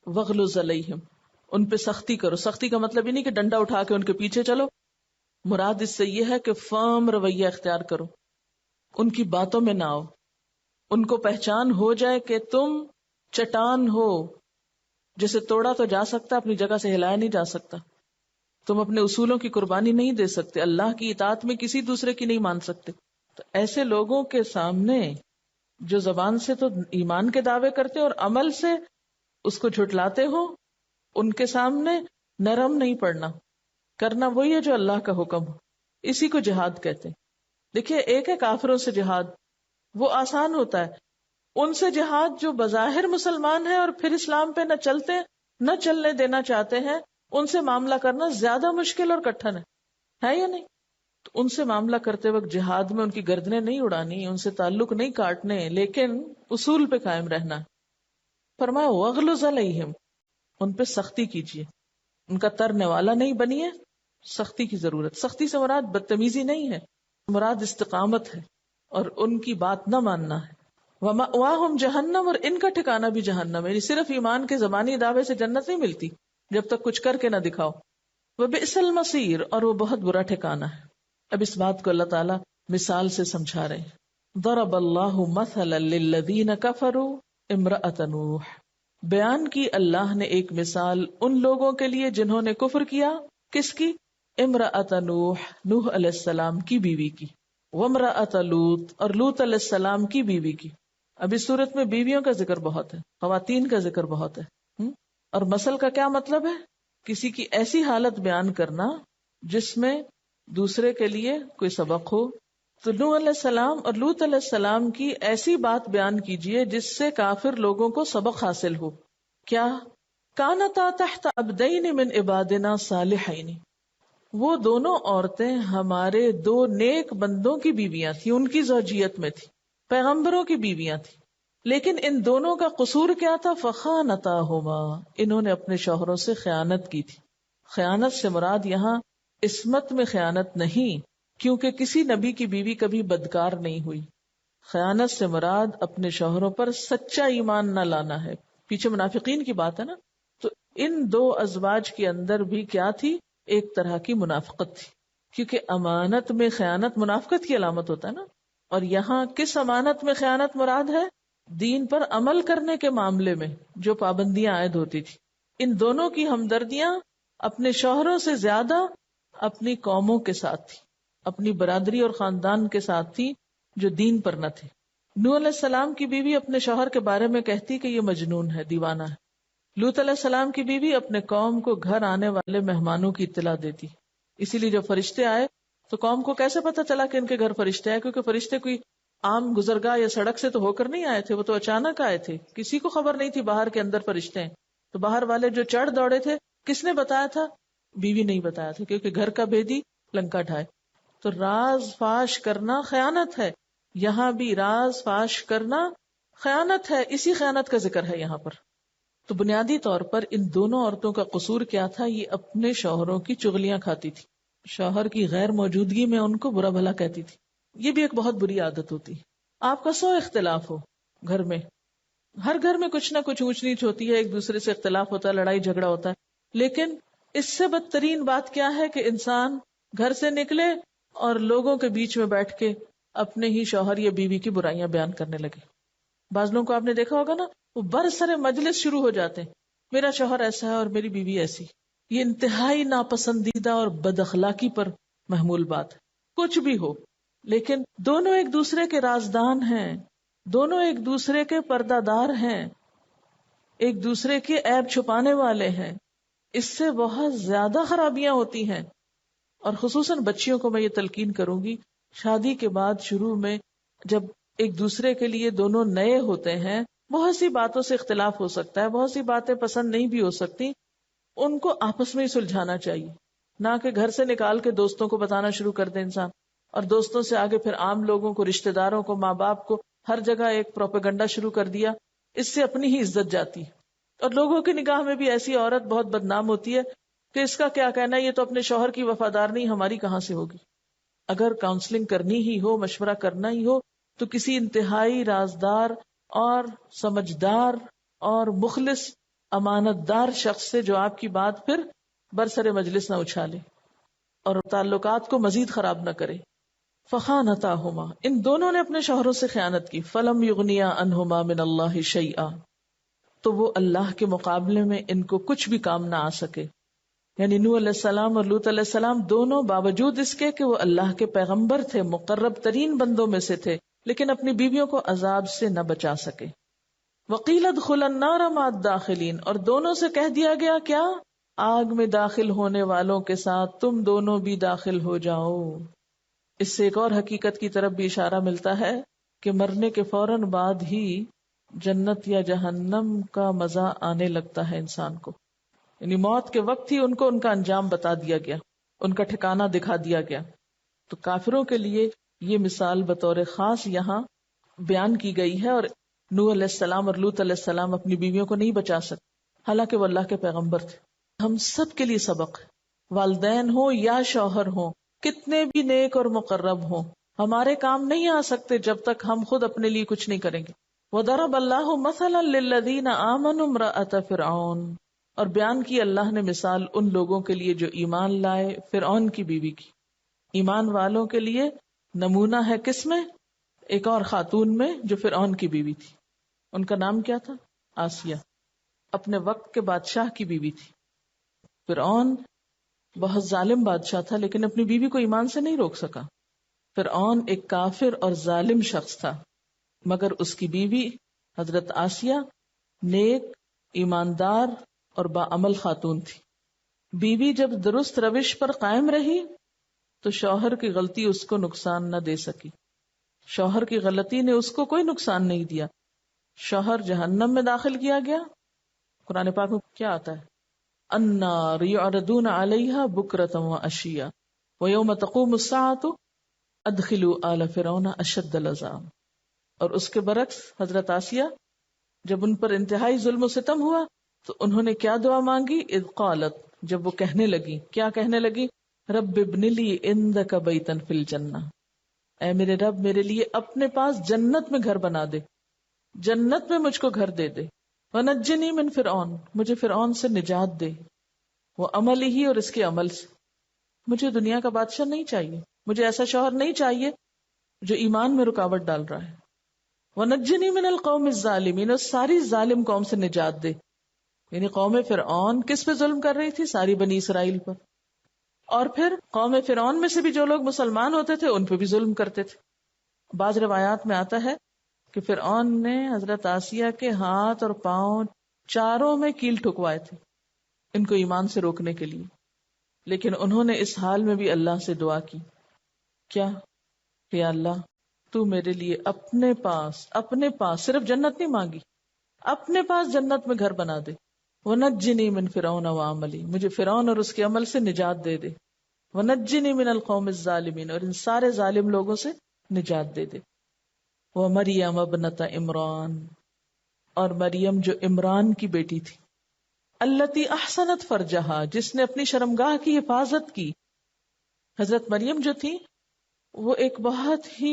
وغلظ علیہم، ان پہ سختی کرو. سختی کا مطلب یہ نہیں کہ ڈنڈا اٹھا کے ان کے پیچھے چلو، مراد اس سے یہ ہے کہ فرم رویہ اختیار کرو، ان کی باتوں میں نہ آؤ. ان کو پہچان ہو جائے کہ تم چٹان ہو جسے توڑا تو جا سکتا، اپنی جگہ سے ہلایا نہیں جا سکتا. تم اپنے اصولوں کی قربانی نہیں دے سکتے، اللہ کی اطاعت میں کسی دوسرے کی نہیں مان سکتے. تو ایسے لوگوں کے سامنے جو زبان سے تو ایمان کے دعوے کرتے اور عمل سے اس کو جھٹلاتے ہو، ان کے سامنے نرم نہیں پڑنا، کرنا وہی ہے جو اللہ کا حکم ہو. اسی کو جہاد کہتے ہیں. دیکھیے، ایک ہے کافروں سے جہاد، وہ آسان ہوتا ہے. ان سے جہاد جو بظاہر مسلمان ہیں اور پھر اسلام پہ نہ چلتے نہ چلنے دینا چاہتے ہیں، ان سے معاملہ کرنا زیادہ مشکل اور کٹھن ہے یا نہیں؟ تو ان سے معاملہ کرتے وقت جہاد میں ان کی گردنیں نہیں اڑانی، ان سے تعلق نہیں کاٹنے، لیکن اصول پہ قائم رہنا. فرمایا وغلظ علیہم، ان پہ سختی کیجیے، ان کا ترنے والا نہیں بنیے. سختی کی ضرورت، سختی سے مراد بدتمیزی نہیں ہے، مراد استقامت ہے اور ان کی بات نہ ماننا ہے. وَمَأْوَاهُمْ جہنم، اور ان کا ٹھکانہ بھی جہنم ہے. یعنی صرف ایمان کے زبانی دعوے سے جنت نہیں ملتی جب تک کچھ کر کے نہ دکھاؤ. وَبِئْسَ الْمَصِيرُ، اور وہ بہت برا ٹھکانہ ہے. اب اس بات کو اللہ تعالیٰ مثال سے سمجھا رہے ہیں. ضرب اللہ مثلا للذین کفروا امرأۃ نوح، بیان کی اللہ نے ایک مثال ان لوگوں کے لیے جنہوں نے کفر کیا. کس کی؟ امرأۃ نوح، نوح علیہ السلام کی بیوی کی. وامرأۃ لوط، اور لوط علیہ السلام کی بیوی کی. اب اس صورت میں بیویوں کا ذکر بہت ہے، خواتین کا ذکر بہت ہے. اور مثل کا کیا مطلب ہے؟ کسی کی ایسی حالت بیان کرنا جس میں دوسرے کے لیے کوئی سبق ہو. تو نوح علیہ السلام اور لوط علیہ السلام کی ایسی بات بیان کیجئے جس سے کافر لوگوں کو سبق حاصل ہو. کیا؟ کانتا تحت عبدین من عبادنا صالحین، وہ دونوں عورتیں ہمارے دو نیک بندوں کی بیویاں تھیں، ان کی زوجیت میں تھی، پیغمبروں کی بیویاں تھیں. لیکن ان دونوں کا قصور کیا تھا؟ فخانتاہما، انہوں نے اپنے شوہروں سے خیانت کی تھی. خیانت سے مراد یہاں عصمت میں خیانت نہیں، کیونکہ کسی نبی کی بیوی کبھی بدکار نہیں ہوئی. خیانت سے مراد اپنے شوہروں پر سچا ایمان نہ لانا ہے. پیچھے منافقین کی بات ہے نا. تو ان دو ازواج کے اندر بھی کیا تھی؟ ایک طرح کی منافقت تھی، کیونکہ امانت میں خیانت منافقت کی علامت ہوتا ہے نا. اور یہاں کس امانت میں خیانت مراد ہے؟ دین پر عمل کرنے کے معاملے میں جو پابندیاں عائد ہوتی تھی. ان دونوں کی ہمدردیاں اپنے شوہروں سے زیادہ اپنی قوموں کے ساتھ تھی، اپنی برادری اور خاندان کے ساتھ تھی جو دین پر نہ تھے. نوح علیہ السلام کی بیوی اپنے شوہر کے بارے میں کہتی کہ یہ مجنون ہے، دیوانہ ہے. لوط علیہ السلام کی بیوی اپنے قوم کو گھر آنے والے مہمانوں کی اطلاع دیتی. اسی لیے جب فرشتے آئے تو قوم کو کیسے پتا چلا کہ ان کے گھر فرشتے آئے؟ کیونکہ فرشتے کوئی عام گزرگاہ یا سڑک سے تو ہو کر نہیں آئے تھے، وہ تو اچانک آئے تھے. کسی کو خبر نہیں تھی باہر کے اندر فرشتے ہیں. تو باہر والے جو چڑھ دوڑے تھے، کس نے بتایا تھا؟ بیوی نہیں بتایا تھا، کیونکہ گھر کا بھیدی لنکا ڈھائے. تو راز فاش کرنا خیانت ہے. یہاں بھی راز فاش کرنا خیانت ہے، اسی خیانت کا ذکر ہے یہاں پر. تو بنیادی طور پر ان دونوں عورتوں کا قصور کیا تھا؟ یہ اپنے شوہروں کی چغلیاں کھاتی تھی، شوہر کی غیر موجودگی میں ان کو برا بھلا کہتی تھی. یہ بھی ایک بہت بری عادت ہوتی. آپ کا 100 اختلاف ہو گھر میں، ہر گھر میں کچھ نہ کچھ اونچ نیچ ہوتی ہے، ایک دوسرے سے اختلاف ہوتا ہے، لڑائی جھگڑا ہوتا ہے. لیکن اس سے بدترین بات کیا ہے کہ انسان گھر سے نکلے اور لوگوں کے بیچ میں بیٹھ کے اپنے ہی شوہر یا بیوی کی برائیاں بیان کرنے لگے. بعض لوگوں کو آپ نے دیکھا ہوگا نا، وہ برسر مجلس شروع ہو جاتے ہیں، میرا شوہر ایسا ہے اور میری بیوی ایسی. یہ انتہائی ناپسندیدہ اور بد اخلاقی پر محمول بات ہے. کچھ بھی ہو، لیکن دونوں ایک دوسرے کے رازدان ہیں، دونوں ایک دوسرے کے پردہ دار ہیں، ایک دوسرے کے عیب چھپانے والے ہیں. اس سے بہت زیادہ خرابیاں ہوتی ہیں. اور خصوصاً بچیوں کو میں یہ تلقین کروں گی، شادی کے بعد شروع میں جب ایک دوسرے کے لیے دونوں نئے ہوتے ہیں، بہت سی باتوں سے اختلاف ہو سکتا ہے، بہت سی باتیں پسند نہیں بھی ہو سکتی. ان کو آپس میں ہی سلجھانا چاہیے، نہ کہ گھر سے نکال کے دوستوں کو بتانا شروع کر دے انسان، اور دوستوں سے آگے پھر عام لوگوں کو، رشتہ داروں کو، ماں باپ کو، ہر جگہ ایک پروپیگنڈا شروع کر دیا. اس سے اپنی ہی عزت جاتی ہے. اور لوگوں کی نگاہ میں بھی ایسی عورت بہت بدنام ہوتی ہے کہ اس کا کیا کہنا ہے، یہ تو اپنے شوہر کی وفادار نہیں، ہماری کہاں سے ہوگی. اگر کاؤنسلنگ کرنی ہی ہو، مشورہ کرنا ہی ہو، تو کسی انتہائی رازدار اور سمجھدار اور مخلص امانت دار شخص سے جو آپ کی بات پھر برسر مجلس نہ اچھالے اور تعلقات کو مزید خراب نہ کرے. فخانتاہما، ان دونوں نے اپنے شوہروں سے خیانت کی. فلم یغنیا عنہما من اللہ شیئا، تو وہ اللہ کے مقابلے میں ان کو کچھ بھی کام نہ آ سکے. یعنی نوح علیہ السلام اور لوط علیہ السلام دونوں باوجود اس کے کہ وہ اللہ کے پیغمبر تھے، مقرب ترین بندوں میں سے تھے، لیکن اپنی بیویوں کو عذاب سے نہ بچا سکے. وقیل ادخلا النار مع الداخلین، اور دونوں سے کہہ دیا گیا کیا؟ آگ میں داخل ہونے والوں کے ساتھ تم دونوں بھی داخل ہو جاؤ. اس سے ایک اور حقیقت کی طرف بھی اشارہ ملتا ہے کہ مرنے کے فوراً بعد ہی جنت یا جہنم کا مزہ آنے لگتا ہے انسان کو. یعنی موت کے وقت ہی ان کو ان کا انجام بتا دیا گیا، ان کا ٹھکانہ دکھا دیا گیا. تو کافروں کے لیے یہ مثال بطور خاص یہاں بیان کی گئی ہے. اور نوح علیہ السلام اور لوط علیہ السلام اپنی بیویوں کو نہیں بچا سکتے، حالانکہ وہ اللہ کے پیغمبر تھے. ہم سب کے لیے سبق ہے، والدین ہوں یا شوہر ہوں، کتنے بھی نیک اور مقرب ہوں، ہمارے کام نہیں آ سکتے جب تک ہم خود اپنے لیے کچھ نہیں کریں گے. وَضَرَبَ اللَّهُ مَثَلًا لِلَّذِينَ آمَنُوا امْرَأَتَ فِرْعَوْنَ، اور بیان کی اللہ نے مثال ان لوگوں کے لیے جو ایمان لائے فرعون کی بیوی کی. ایمان والوں کے لیے نمونہ ہے کس میں؟ ایک اور خاتون میں جو فرعون کی بیوی تھی. ان کا نام کیا تھا؟ آسیہ، اپنے وقت کے بادشاہ کی بیوی تھی. فرعون بہت ظالم بادشاہ تھا، لیکن اپنی بیوی کو ایمان سے نہیں روک سکا. فرعون ایک کافر اور ظالم شخص تھا، مگر اس کی بیوی حضرت آسیہ نیک، ایماندار اور باعمل خاتون تھی. بیوی جب درست روش پر قائم رہی تو شوہر کی غلطی اس کو نقصان نہ دے سکی. شوہر کی غلطی نے اس کو کوئی نقصان نہیں دیا. شوہر جہنم میں داخل کیا گیا. قرآن پاک میں کیا آتا ہے؟ النار یعرضون علیہا بکرۃ وعشیا ویوم تقوم الساعۃ ادخلوا آل فرعون اشد العذاب. اور اس کے برعکس حضرت آسیہ جب ان پر انتہائی ظلم و ستم ہوا تو انہوں نے کیا دعا مانگی؟ اذ قالت، جب وہ کہنے لگی، کیا کہنے لگی؟ رب ابن لی عندک بیتا فی الجنہ، اے میرے رب میرے لیے اپنے پاس جنت میں گھر بنا دے، جنت میں مجھ کو گھر دے دے. ونجنی من فرعون، مجھے فرعون سے نجات دے، وہ عمل ہی اور اس کے عمل سے. مجھے دنیا کا بادشاہ نہیں چاہیے، مجھے ایسا شوہر نہیں چاہیے جو ایمان میں رکاوٹ ڈال رہا ہے. ونجنی من القوم الظالمین، اور ساری ظالم قوم سے نجات دے. یعنی قوم فرعون کس پہ ظلم کر رہی تھی؟ ساری بنی اسرائیل پر. اور پھر قوم فرعون میں سے بھی جو لوگ مسلمان ہوتے تھے ان پہ بھی ظلم کرتے تھے. بعض روایات میں آتا ہے کہ فرعون نے حضرت آسیہ کے ہاتھ اور پاؤں چاروں میں کیل ٹھکوائے تھے ان کو ایمان سے روکنے کے لیے. لیکن انہوں نے اس حال میں بھی اللہ سے دعا کی، کیا کہ یا اللہ تو میرے لیے اپنے پاس صرف جنت نہیں مانگی، اپنے پاس جنت میں گھر بنا دے. وَنَجِّنِي مِن فِرْعَوْنَ وَعَمَلِهِ، مجھے فرعون اور اس کے عمل سے نجات دے دے. وَنَجِّنِي مِنَ الْقَوْمِ الظَّالِمِينَ، اور ان سارے ظالم لوگوں سے نجات دے دے. وَمَرْيَمَ ابْنَتَ عِمْرَان، اور مریم جو عمران کی بیٹی تھی. الَّتِي أَحْسَنَتْ فَرْجَهَا، جس نے اپنی شرمگاہ کی حفاظت کی. حضرت مریم جو تھی وہ ایک بہت ہی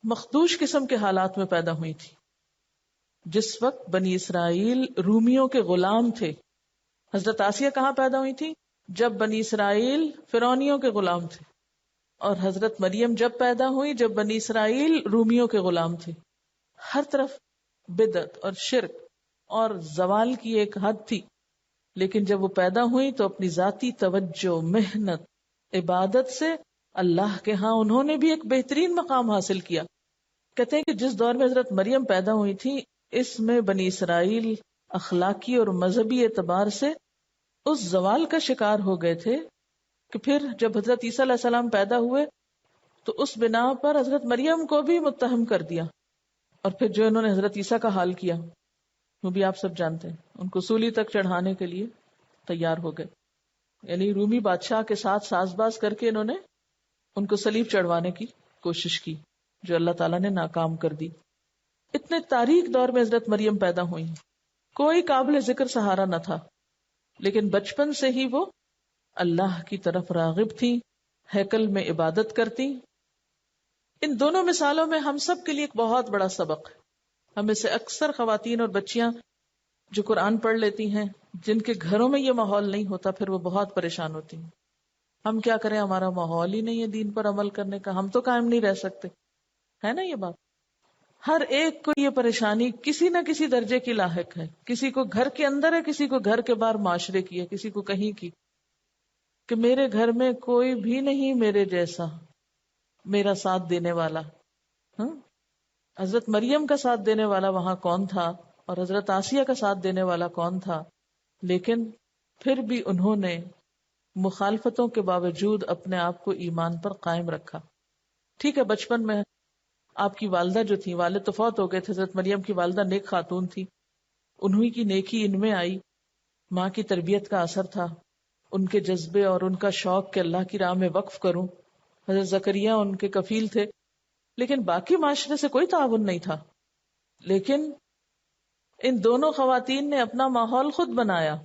مخدوش قسم کے حالات میں پیدا ہوئی تھی. جس وقت بنی اسرائیل رومیوں کے غلام تھے. حضرت آسیہ کہاں پیدا ہوئی تھی؟ جب بنی اسرائیل فرعونیوں کے غلام تھے. اور حضرت مریم جب پیدا ہوئی جب بنی اسرائیل رومیوں کے غلام تھے. ہر طرف بدعت اور شرک اور زوال کی ایک حد تھی. لیکن جب وہ پیدا ہوئی تو اپنی ذاتی توجہ، محنت، عبادت سے اللہ کے ہاں انہوں نے بھی ایک بہترین مقام حاصل کیا. کہتے ہیں کہ جس دور میں حضرت مریم پیدا ہوئی تھی اس میں بنی اسرائیل اخلاقی اور مذہبی اعتبار سے اس زوال کا شکار ہو گئے تھے کہ پھر جب حضرت عیسیٰ علیہ السلام پیدا ہوئے تو اس بنا پر حضرت مریم کو بھی متہم کر دیا. اور پھر جو انہوں نے حضرت عیسیٰ کا حال کیا وہ بھی آپ سب جانتے ہیں، ان کو سولی تک چڑھانے کے لیے تیار ہو گئے. یعنی رومی بادشاہ کے ساتھ ساز باز کر کے انہوں نے ان کو صلیب چڑھوانے کی کوشش کی جو اللہ تعالیٰ نے ناکام کر دی. اتنے تاریک دور میں حضرت مریم پیدا ہوئی، کوئی قابل ذکر سہارا نہ تھا، لیکن بچپن سے ہی وہ اللہ کی طرف راغب تھی، ہیکل میں عبادت کرتی. ان دونوں مثالوں میں ہم سب کے لیے ایک بہت بڑا سبق ہے. ہمیں سے اکثر خواتین اور بچیاں جو قرآن پڑھ لیتی ہیں، جن کے گھروں میں یہ ماحول نہیں ہوتا، پھر وہ بہت پریشان ہوتی ہیں. ہم کیا کریں، ہمارا ماحول ہی نہیں ہے دین پر عمل کرنے کا، ہم تو قائم نہیں رہ سکتے. ہے نا یہ بات؟ ہر ایک کو یہ پریشانی کسی نہ کسی درجے کی لاحق ہے. کسی کو گھر کے اندر ہے، کسی کو گھر کے باہر معاشرے کی ہے، کسی کو کہیں کی، کہ میرے گھر میں کوئی بھی نہیں میرے جیسا، میرا ساتھ دینے والا. ہاں، حضرت مریم کا ساتھ دینے والا وہاں کون تھا، اور حضرت آسیہ کا ساتھ دینے والا کون تھا؟ لیکن پھر بھی انہوں نے مخالفتوں کے باوجود اپنے آپ کو ایمان پر قائم رکھا. ٹھیک ہے، بچپن میں آپ کی والدہ جو تھی، والد تو فوت ہو گئے تھے، حضرت مریم کی والدہ نیک خاتون تھی، انہی کی نیکی ان میں آئی، ماں کی تربیت کا اثر تھا، ان کے جذبے اور ان کا شوق کہ اللہ کی راہ میں وقف کروں. حضرت زکریا ان کے کفیل تھے، لیکن باقی معاشرے سے کوئی تعاون نہیں تھا. لیکن ان دونوں خواتین نے اپنا ماحول خود بنایا،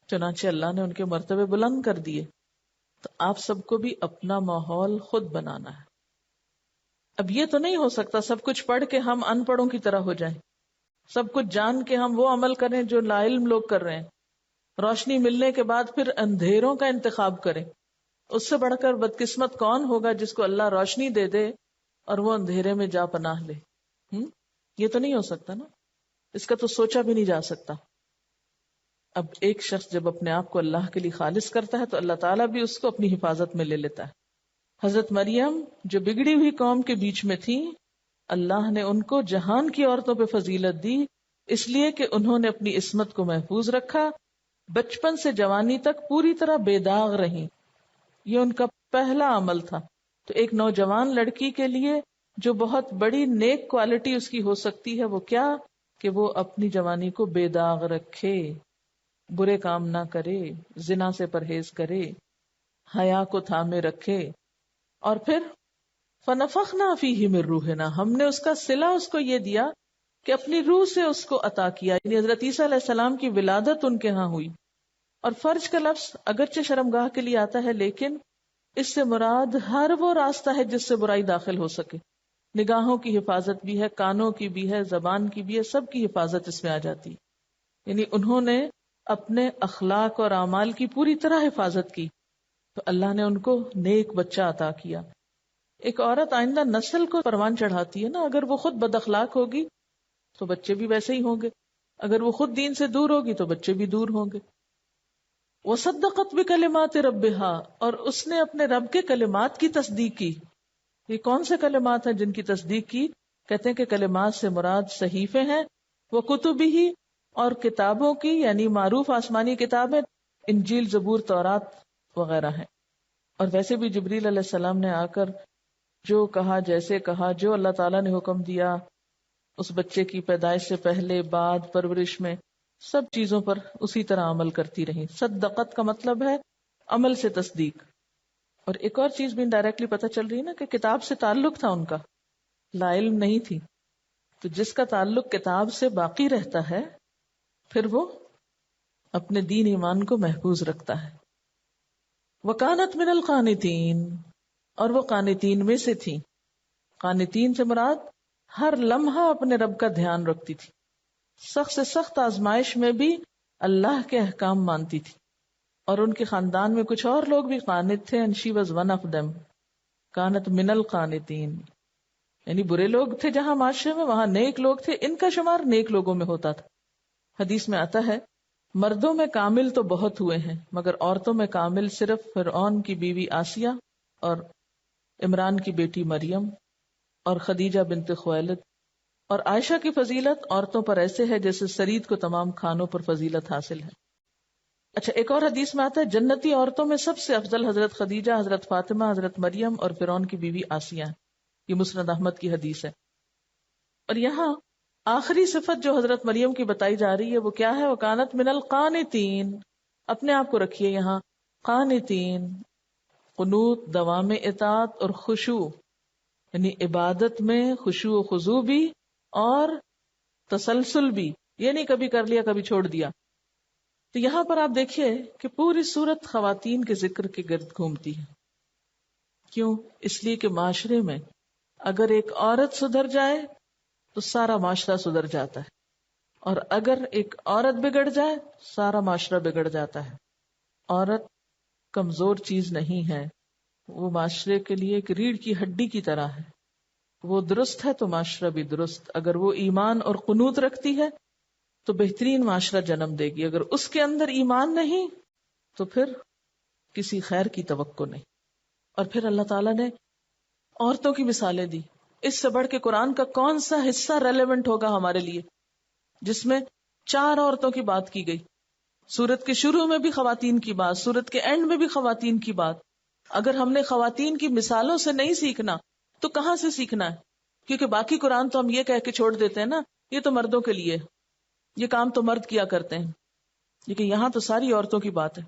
چنانچہ اللہ نے ان کے مرتبے بلند کر دیے. تو آپ سب کو بھی اپنا ماحول خود بنانا ہے. اب یہ تو نہیں ہو سکتا سب کچھ پڑھ کے ہم ان پڑھوں کی طرح ہو جائیں، سب کچھ جان کے ہم وہ عمل کریں جو لا علم لوگ کر رہے ہیں، روشنی ملنے کے بعد پھر اندھیروں کا انتخاب کریں. اس سے بڑھ کر بدقسمت کون ہوگا جس کو اللہ روشنی دے دے اور وہ اندھیرے میں جا پناہ لے. یہ تو نہیں ہو سکتا نا، اس کا تو سوچا بھی نہیں جا سکتا. اب ایک شخص جب اپنے آپ کو اللہ کے لیے خالص کرتا ہے تو اللہ تعالیٰ بھی اس کو اپنی حفاظت میں لے لیتا ہے. حضرت مریم جو بگڑی ہوئی قوم کے بیچ میں تھی، اللہ نے ان کو جہان کی عورتوں پہ فضیلت دی، اس لیے کہ انہوں نے اپنی عصمت کو محفوظ رکھا، بچپن سے جوانی تک پوری طرح بے داغ رہیں. یہ ان کا پہلا عمل تھا. تو ایک نوجوان لڑکی کے لیے جو بہت بڑی نیک کوالٹی اس کی ہو سکتی ہے وہ کیا، کہ وہ اپنی جوانی کو بے داغ رکھے، برے کام نہ کرے، زنا سے پرہیز کرے، حیا کو تھامے رکھے. اور پھر فَنَفَخْنَا فِيهِ مِن رُوحِنَا، ہم نے اس کا صلہ اس کو یہ دیا کہ اپنی روح سے اس کو عطا کیا. یعنی حضرت عیسیٰ علیہ السلام کی ولادت ان کے ہاں ہوئی. اور فرج کا لفظ اگرچہ شرمگاہ کے لیے آتا ہے، لیکن اس سے مراد ہر وہ راستہ ہے جس سے برائی داخل ہو سکے. نگاہوں کی حفاظت بھی ہے، کانوں کی بھی ہے، زبان کی بھی ہے، سب کی حفاظت اس میں آ جاتی. یعنی انہوں نے اپنے اخلاق اور اعمال کی پوری طرح حفاظت کی، تو اللہ نے ان کو نیک بچہ عطا کیا. ایک عورت آئندہ نسل کو پروان چڑھاتی ہے نا، اگر وہ خود بد اخلاق ہوگی تو بچے بھی ویسے ہی ہوں گے، اگر وہ خود دین سے دور ہوگی تو بچے بھی دور ہوں گے. وصدقت بکلمات ربہا، اور اس نے اپنے رب کے کلمات کی تصدیق کی. یہ کون سے کلمات ہیں جن کی تصدیق کی؟ کہتے ہیں کہ کلمات سے مراد صحیفے ہیں، وہ کتبی، اور کتابوں کی، یعنی معروف آسمانی کتابیں، انجیل، زبور، تورات وغیرہ ہیں. اور ویسے بھی جبریل علیہ السلام نے آ کر جو کہا، جیسے کہا، جو اللہ تعالیٰ نے حکم دیا اس بچے کی پیدائش سے پہلے، بعد، پرورش میں، سب چیزوں پر اسی طرح عمل کرتی رہی. صدقت کا مطلب ہے عمل سے تصدیق. اور ایک اور چیز بھی انڈائریکٹلی پتہ چل رہی ہے نا کہ کتاب سے تعلق تھا ان کا، لا علم نہیں تھی. تو جس کا تعلق کتاب سے باقی رہتا ہے پھر وہ اپنے دین ایمان کو محفوظ رکھتا ہے. وَكَانَتْ مِنَ الْقَانِتِينَ، اور وہ قانتین میں سے تھی. قانتین سے مراد ہر لمحہ اپنے رب کا دھیان رکھتی تھی، سخت سے سخت آزمائش میں بھی اللہ کے احکام مانتی تھی. اور ان کے خاندان میں کچھ اور لوگ بھی قانت تھے، and she was one of them. کانت من القانتین، یعنی برے لوگ تھے جہاں معاشرے میں، وہاں نیک لوگ تھے، ان کا شمار نیک لوگوں میں ہوتا تھا. حدیث میں آتا ہے مردوں میں کامل تو بہت ہوئے ہیں مگر عورتوں میں کامل صرف فرعون کی بیوی آسیہ اور عمران کی بیٹی مریم اور خدیجہ بنت خویلد. اور عائشہ کی فضیلت عورتوں پر ایسے ہے جیسے سرید کو تمام کھانوں پر فضیلت حاصل ہے. اچھا، ایک اور حدیث میں آتا ہے جنتی عورتوں میں سب سے افضل حضرت خدیجہ، حضرت فاطمہ، حضرت مریم اور فرعون کی بیوی آسیہ ہیں. یہ مسند احمد کی حدیث ہے. اور یہاں آخری صفت جو حضرت مریم کی بتائی جا رہی ہے وہ کیا ہے؟ وَكَانَتْ مِنَ الْقَانِتِينَ. اپنے آپ کو رکھیے یہاں قانتین، قنوت، دوام اطاعت اور خشوع، یعنی عبادت میں خشوع و خضوع بھی اور تسلسل بھی، یہ نہیں کبھی کر لیا کبھی چھوڑ دیا. تو یہاں پر آپ دیکھیے کہ پوری صورت خواتین کے ذکر کے گرد گھومتی ہے. کیوں؟ اس لیے کہ معاشرے میں اگر ایک عورت سدھر جائے تو سارا معاشرہ سدھر جاتا ہے، اور اگر ایک عورت بگڑ جائے سارا معاشرہ بگڑ جاتا ہے. عورت کمزور چیز نہیں ہے، وہ معاشرے کے لیے ایک ریڑھ کی ہڈی کی طرح ہے. وہ درست ہے تو معاشرہ بھی درست. اگر وہ ایمان اور قنوت رکھتی ہے تو بہترین معاشرہ جنم دے گی. اگر اس کے اندر ایمان نہیں تو پھر کسی خیر کی توقع نہیں. اور پھر اللہ تعالیٰ نے عورتوں کی مثالیں دی. اس سے بڑھ کے قرآن کا کون سا حصہ ریلیونٹ ہوگا ہمارے لیے جس میں 4 عورتوں کی بات کی گئی. سورت کے شروع میں بھی خواتین کی بات، سورت کے اینڈ میں بھی خواتین کی بات. اگر ہم نے خواتین کی مثالوں سے نہیں سیکھنا تو کہاں سے سیکھنا ہے؟ کیونکہ باقی قرآن تو ہم یہ کہہ کے چھوڑ دیتے ہیں نا، یہ تو مردوں کے لیے، یہ کام تو مرد کیا کرتے ہیں. لیکن یہاں تو ساری عورتوں کی بات ہے.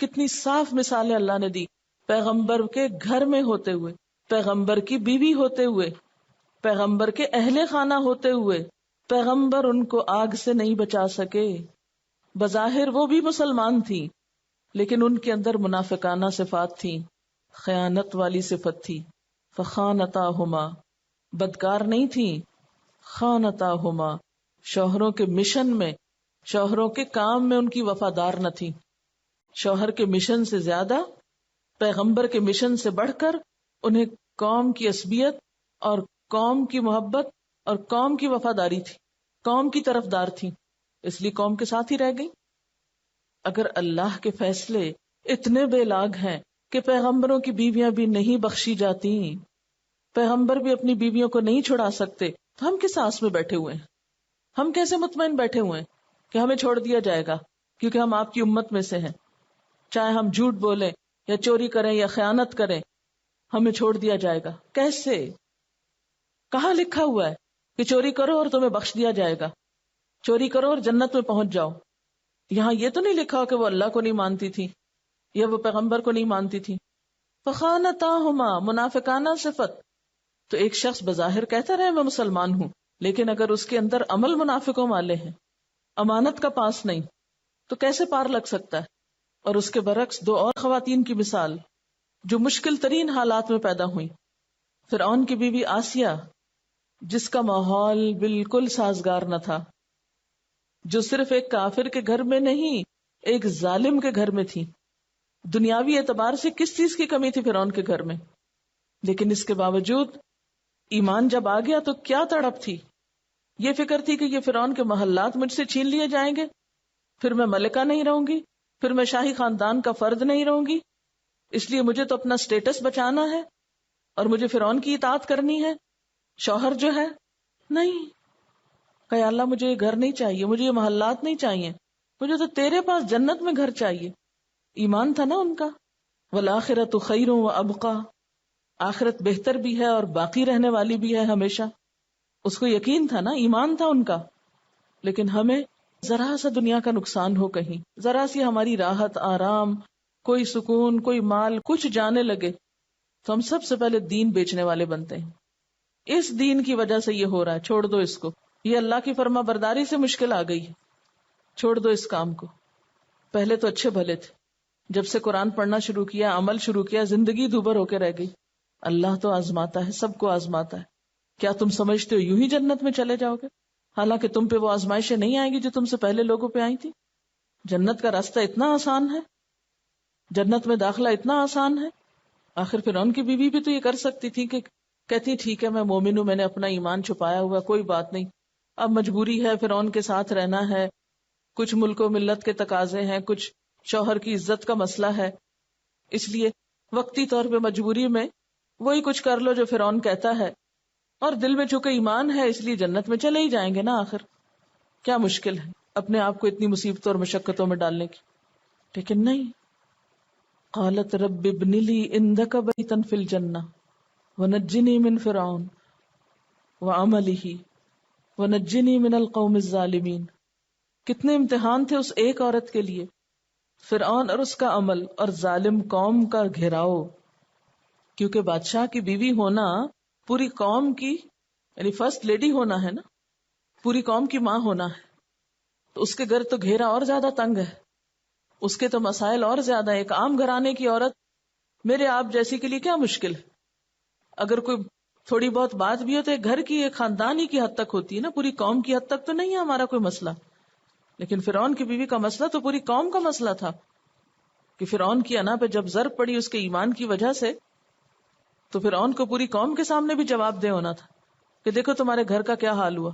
کتنی صاف مثالیں اللہ نے دی. پیغمبر کے گھر میں ہوتے ہوئے، پیغمبر کی بیوی ہوتے ہوئے، پیغمبر کے اہل خانہ ہوتے ہوئے پیغمبر ان کو آگ سے نہیں بچا سکے. بظاہر وہ بھی مسلمان تھی لیکن ان کے اندر منافقانہ صفات تھیں، خیانت والی صفت تھی. فخانتاہما، بدکار نہیں تھیں، خانتاہما، شوہروں کے مشن میں، شوہروں کے کام میں ان کی وفادار نہ تھی. شوہر کے مشن سے زیادہ، پیغمبر کے مشن سے بڑھ کر انہیں قوم کی عصبیت اور قوم کی محبت اور قوم کی وفاداری تھی، قوم کی طرفدار تھی، اس لیے قوم کے ساتھ ہی رہ گئی. اگر اللہ کے فیصلے اتنے بے لاگ ہیں کہ پیغمبروں کی بیویاں بھی نہیں بخشی جاتی، پیغمبر بھی اپنی بیویوں کو نہیں چھڑا سکتے، تو ہم کس آس میں بیٹھے ہوئے ہیں؟ ہم کیسے مطمئن بیٹھے ہوئے ہیں کہ ہمیں چھوڑ دیا جائے گا کیونکہ ہم آپ کی امت میں سے ہیں؟ چاہے ہم جھوٹ بولیں یا چوری کریں یا خیانت کریں، ہمیں چھوڑ دیا جائے گا کیسے؟ کہاں لکھا ہوا ہے کہ چوری کرو اور تمہیں بخش دیا جائے گا، چوری کرو اور جنت میں پہنچ جاؤ؟ یہاں یہ تو نہیں لکھا ہو کہ وہ اللہ کو نہیں مانتی تھی یا وہ پیغمبر کو نہیں مانتی تھی. فخانتاہما، منافقانہ صفت. تو ایک شخص بظاہر کہتا رہے میں مسلمان ہوں، لیکن اگر اس کے اندر عمل منافقوں والے ہیں، امانت کا پاس نہیں، تو کیسے پار لگ سکتا ہے؟ اور اس کے برعکس 2 اور خواتین کی مثال جو مشکل ترین حالات میں پیدا ہوئیں. فرعون کی بیوی آسیہ، جس کا ماحول بالکل سازگار نہ تھا، جو صرف ایک کافر کے گھر میں نہیں، ایک ظالم کے گھر میں تھی. دنیاوی اعتبار سے کس چیز کی کمی تھی فرعون کے گھر میں؟ لیکن اس کے باوجود ایمان جب آ گیا تو کیا تڑپ تھی. یہ فکر تھی کہ یہ فرعون کے محلات مجھ سے چھین لیے جائیں گے، پھر میں ملکہ نہیں رہوں گی، پھر میں شاہی خاندان کا فرد نہیں رہوں گی، اس لیے مجھے تو اپنا سٹیٹس بچانا ہے اور مجھے فرعون کی اطاعت کرنی ہے. شوہر جو ہے نہیں، کہ اللہ مجھے یہ گھر نہیں چاہیے، مجھے یہ محلات نہیں چاہیے، مجھے تو تیرے پاس جنت میں گھر چاہیے. ایمان تھا نا ان کا. والآخرۃ خیر وابقی، آخرت بہتر بھی ہے اور باقی رہنے والی بھی ہے ہمیشہ. اس کو یقین تھا نا، ایمان تھا ان کا. لیکن ہمیں ذرا سا دنیا کا نقصان ہو، کہیں ذرا سی ہماری راحت، آرام، کوئی سکون، کوئی مال کچھ جانے لگے تو ہم سب سے پہلے دین بیچنے والے بنتے ہیں. اس دین کی وجہ سے یہ ہو رہا ہے، چھوڑ دو اس کو، یہ اللہ کی فرما برداری سے مشکل آ گئی ہے، چھوڑ دو اس کام کو. پہلے تو اچھے بھلے تھے، جب سے قرآن پڑھنا شروع کیا، عمل شروع کیا، زندگی دوبر ہو کے رہ گئی. اللہ تو آزماتا ہے، سب کو آزماتا ہے. کیا تم سمجھتے ہو یوں ہی جنت میں چلے جاؤ گے؟ حالانکہ تم پہ وہ آزمائشیں نہیں آئیں گی جو تم سے پہلے لوگوں پہ آئی تھی. جنت کا راستہ اتنا آسان ہے، جنت میں داخلہ اتنا آسان ہے. آخر فرعون کی بیوی بھی تو یہ کر سکتی تھی کہ کہتی ٹھیک ہے میں مومن ہوں، میں نے اپنا ایمان چھپایا ہوا، کوئی بات نہیں، اب مجبوری ہے فرعون کے ساتھ رہنا ہے، کچھ ملک و ملت کے تقاضے ہیں، کچھ شوہر کی عزت کا مسئلہ ہے، اس لیے وقتی طور پہ مجبوری میں وہی کچھ کر لو جو فرعون کہتا ہے، اور دل میں چونکہ ایمان ہے اس لیے جنت میں چلے ہی جائیں گے نا. آخر کیا مشکل ہے اپنے آپ کو اتنی مصیبتوں اور مشقتوں میں ڈالنے کی؟ لیکن نہیں. قالت رب ابن لی عندک بیتا فی الجنہ ونجنی من فرعون وعملہ ونجنی من القوم الظالمین. کتنے امتحان تھے اس ایک عورت کے لیے، فرعون اور اس کا عمل اور ظالم قوم کا گھیراؤ. کیونکہ بادشاہ کی بیوی ہونا پوری قوم کی یعنی فرسٹ لیڈی ہونا ہے نا، پوری قوم کی ماں ہونا ہے، تو اس کے گھر تو گھیرا اور زیادہ تنگ ہے، اس کے تو مسائل اور زیادہ. ایک عام گھرانے کی عورت میرے آپ جیسی کے لیے کیا مشکل ہے؟ اگر کوئی تھوڑی بہت بات بھی ہو تو ایک گھر کی ایک خاندان ہی کی حد تک ہوتی ہے نا، پوری قوم کی حد تک تو نہیں ہے ہمارا کوئی مسئلہ. لیکن فرعون کی بیوی کا مسئلہ تو پوری قوم کا مسئلہ تھا کہ فرعون کی انا پہ جب ضرب پڑی اس کے ایمان کی وجہ سے تو فرعون کو پوری قوم کے سامنے بھی جواب دے ہونا تھا کہ دیکھو تمہارے گھر کا کیا حال ہوا.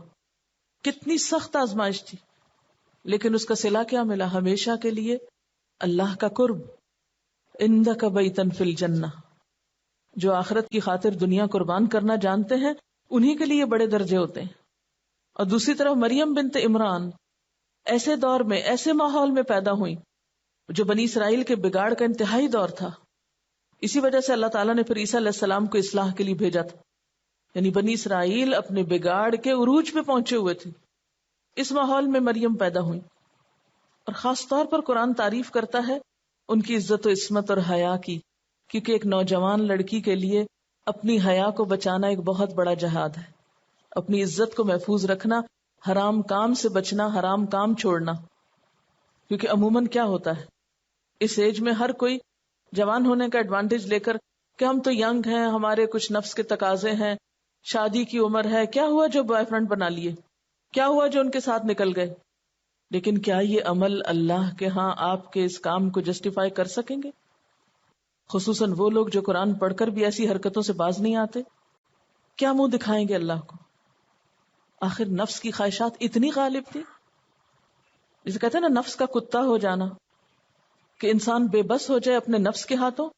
کتنی سخت آزمائش تھی، لیکن اس کا صلہ کیا ملا؟ ہمیشہ کے لیے اللہ کا قرب. عندک بیتن فی الجنہ. جو آخرت کی خاطر دنیا قربان کرنا جانتے ہیں انہی کے لیے بڑے درجے ہوتے ہیں. اور دوسری طرف مریم بنت عمران ایسے دور میں ایسے ماحول میں پیدا ہوئی جو بنی اسرائیل کے بگاڑ کا انتہائی دور تھا. اسی وجہ سے اللہ تعالیٰ نے پھر عیسیٰ علیہ السلام کو اصلاح کے لیے بھیجا تھا. یعنی بنی اسرائیل اپنے بگاڑ کے عروج پہ پہنچے ہوئے تھے. اس ماحول میں مریم پیدا ہوئی. اور خاص طور پر قرآن تعریف کرتا ہے ان کی عزت و عصمت اور حیا کی، کیونکہ ایک نوجوان لڑکی کے لیے اپنی حیا کو بچانا ایک بہت بڑا جہاد ہے. اپنی عزت کو محفوظ رکھنا، حرام کام سے بچنا، حرام کام چھوڑنا. کیونکہ عموماً کیا ہوتا ہے اس ایج میں ہر کوئی جوان ہونے کا ایڈوانٹیج لے کر کہ ہم تو ینگ ہیں، ہمارے کچھ نفس کے تقاضے ہیں، شادی کی عمر ہے، کیا ہوا جو بوائے فرینڈ بنا لیے، کیا ہوا جو ان کے ساتھ نکل گئے. لیکن کیا یہ عمل اللہ کے ہاں آپ کے اس کام کو جسٹیفائی کر سکیں گے؟ خصوصاً وہ لوگ جو قرآن پڑھ کر بھی ایسی حرکتوں سے باز نہیں آتے. کیا منہ دکھائیں گے اللہ کو؟ آخر نفس کی خواہشات اتنی غالب تھی، جسے کہتے ہیں نا نفس کا کتا ہو جانا، کہ انسان بے بس ہو جائے اپنے نفس کے ہاتھوں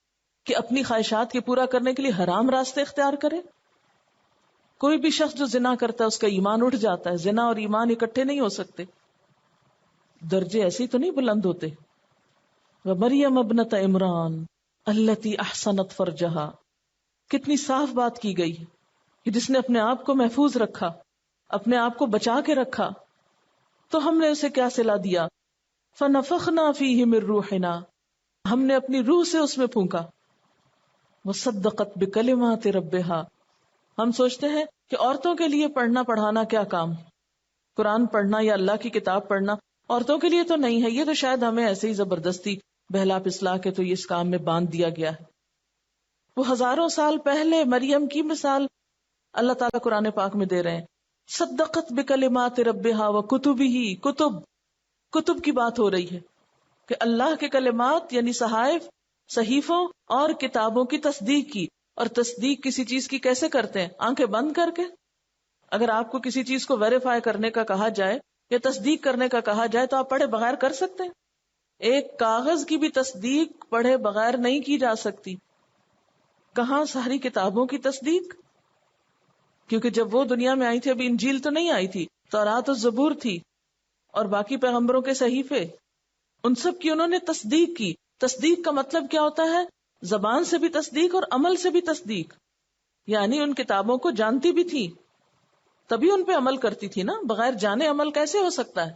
کہ اپنی خواہشات کے پورا کرنے کے لیے حرام راستے اختیار کرے. کوئی بھی شخص جو زنا کرتا ہے اس کا ایمان اٹھ جاتا ہے. زنا اور ایمان اکٹھے نہیں ہو سکتے، درجے ایسے تو نہیں بلند ہوتے. وَمَرْيَمَ ابْنَتَ عِمْرَانَ الَّتِي أَحْصَنَتْ فَرْجَهَا. کتنی صاف بات کی گئی کہ جس نے اپنے آپ کو محفوظ رکھا، اپنے آپ کو بچا کے رکھا، تو ہم نے اسے کیا صلہ دیا؟ فَنَفَخْنَا فِيهِ مِن رُوحِنَا. ہم نے اپنی روح سے اس میں پھونکا. وَصَدَّقَتْ بِكَلِمَاتِ رَبِّهَا. ہم سوچتے ہیں کہ عورتوں کے لیے پڑھنا پڑھانا کیا کام، قرآن پڑھنا یا اللہ کی کتاب پڑھنا عورتوں کے لیے تو نہیں ہے، یہ تو شاید ہمیں ایسے ہی زبردستی بہلا پسلا کے تو یہ اس کام میں باندھ دیا گیا ہے. وہ ہزاروں سال پہلے مریم کی مثال اللہ تعالیٰ قرآن پاک میں دے رہے ہیں. صدقت بکلمات ربها وکتبہ. کتب کی بات ہو رہی ہے کہ اللہ کے کلمات یعنی صحائف، صحیفوں اور کتابوں کی تصدیق کی. اور تصدیق کسی چیز کی کیسے کرتے ہیں؟ آنکھیں بند کر کے. اگر آپ کو کسی چیز کو ویریفائی کرنے کا کہا جائے یا تصدیق کرنے کا کہا جائے تو آپ پڑھے بغیر کر سکتے ہیں. ایک کاغذ کی بھی تصدیق پڑھے بغیر نہیں کی جا سکتی. کہاں ساری کتابوں کی تصدیق؟ کیونکہ جب وہ دنیا میں آئی تھی ابھی انجیل تو نہیں آئی تھی، تورات و زبور تھی اور باقی پیغمبروں کے صحیفے، ان سب کی انہوں نے تصدیق کی. تصدیق کا مطلب کیا ہوتا ہے؟ زبان سے بھی تصدیق اور عمل سے بھی تصدیق. یعنی ان کتابوں کو جانتی بھی تھی تبھی ان پہ عمل کرتی تھی نا، بغیر جانے عمل کیسے ہو سکتا ہے؟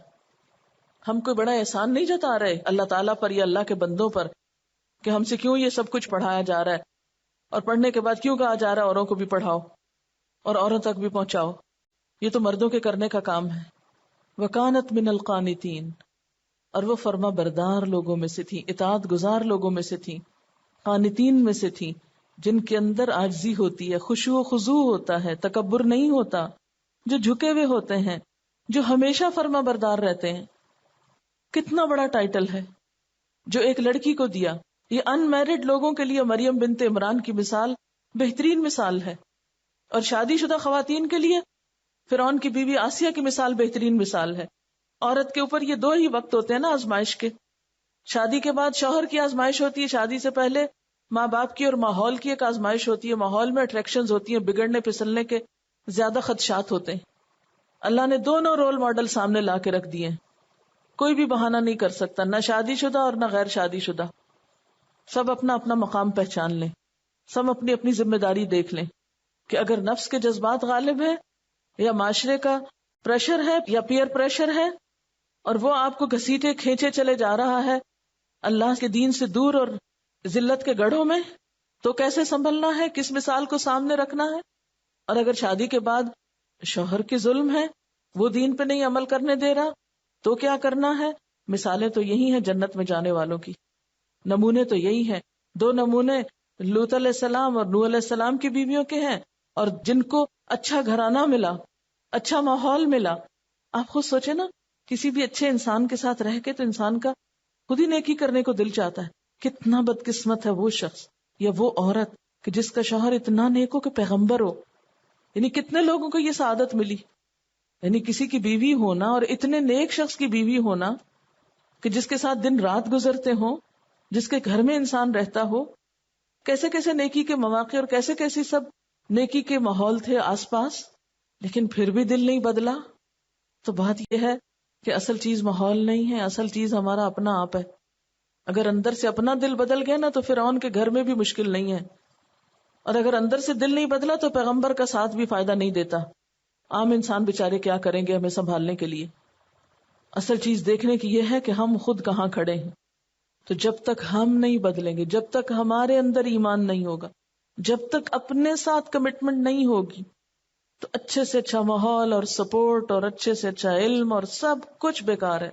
ہم کوئی بڑا احسان نہیں جتا رہے اللہ تعالیٰ پر یا اللہ کے بندوں پر کہ ہم سے کیوں یہ سب کچھ پڑھایا جا رہا ہے اور پڑھنے کے بعد کیوں کہا جا رہا ہے اوروں کو بھی پڑھاؤ اور اوروں تک بھی پہنچاؤ. یہ تو مردوں کے کرنے کا کام ہے. وَكَانَتْ مِنَ الْقَانِتِينَ. اور وہ فرما بردار لوگوں میں سے تھی، اطاعت گزار لوگوں میں سے تھی، قانتین میں سے تھی، جن کے اندر عاجزی ہوتی ہے، خشوع و خضوع ہوتا ہے، تکبر نہیں ہوتا، جو جھکے ہوئے ہوتے ہیں، جو ہمیشہ فرما بردار رہتے ہیں. کتنا بڑا ٹائٹل ہے جو ایک لڑکی کو دیا. یہ ان میرڈ لوگوں کے لیے مریم بنت عمران کی مثال بہترین مثال ہے، اور شادی شدہ خواتین کے لیے فرعون کی بیوی آسیہ کی مثال بہترین مثال ہے. عورت کے اوپر یہ دو ہی وقت ہوتے ہیں نا آزمائش کے. شادی کے بعد شوہر کی آزمائش ہوتی ہے، شادی سے پہلے ماں باپ کی اور ماحول کی ایک آزمائش ہوتی ہے. ماحول میں اٹریکشنز ہوتی ہیں، بگڑنے پھسلنے کے زیادہ خدشات ہوتے ہیں. اللہ نے دونوں رول ماڈل سامنے لا کے رکھ دیے ہیں. کوئی بھی بہانہ نہیں کر سکتا، نہ شادی شدہ اور نہ غیر شادی شدہ. سب اپنا اپنا مقام پہچان لیں، سب اپنی اپنی ذمہ داری دیکھ لیں کہ اگر نفس کے جذبات غالب ہیں یا معاشرے کا پریشر ہے یا پیئر پریشر ہے اور وہ آپ کو گھسیٹے کھینچے چلے جا رہا ہے اللہ کے دین سے دور اور ذلت کے گڑھوں میں، تو کیسے سنبھلنا ہے، کس مثال کو سامنے رکھنا ہے. اور اگر شادی کے بعد شوہر کی ظلم ہے، وہ دین پہ نہیں عمل کرنے دے رہا، تو کیا کرنا ہے. مثالیں تو یہی ہیں جنت میں جانے والوں کی، نمونے تو یہی ہیں. دو نمونے لوط علیہ السلام اور نوح علیہ السلام کی بیویوں کے ہیں، اور جن کو اچھا گھرانہ ملا، اچھا ماحول ملا. آپ خود سوچیں نا، کسی بھی اچھے انسان کے ساتھ رہ کے تو انسان کا خود ہی نیکی کرنے کو دل چاہتا ہے. کتنا بدقسمت ہے وہ شخص یا وہ عورت کہ جس کا شوہر اتنا نیک ہو کہ پیغمبر ہو. یعنی کتنے لوگوں کو یہ سعادت ملی. یعنی کسی کی بیوی ہونا اور اتنے نیک شخص کی بیوی ہونا کہ جس کے ساتھ دن رات گزرتے ہوں، جس کے گھر میں انسان رہتا ہو. کیسے کیسے نیکی کے مواقع اور کیسے کیسی سب نیکی کے ماحول تھے آس پاس، لیکن پھر بھی دل نہیں بدلا. تو بات یہ ہے کہ اصل چیز ماحول نہیں ہے، اصل چیز ہمارا اپنا آپ ہے. اگر اندر سے اپنا دل بدل گیا نا تو فرعون کے گھر میں بھی مشکل نہیں ہے، اور اگر اندر سے دل نہیں بدلا تو پیغمبر کا ساتھ بھی فائدہ نہیں دیتا. عام انسان بیچارے کیا کریں گے ہمیں سنبھالنے کے لیے. اصل چیز دیکھنے کی یہ ہے کہ ہم خود کہاں کھڑے ہیں. تو جب تک ہم نہیں بدلیں گے، جب تک ہمارے اندر ایمان نہیں ہوگا، جب تک اپنے ساتھ کمٹمنٹ نہیں ہوگی، تو اچھے سے اچھا ماحول اور سپورٹ اور اچھے سے اچھا علم اور سب کچھ بیکار ہے.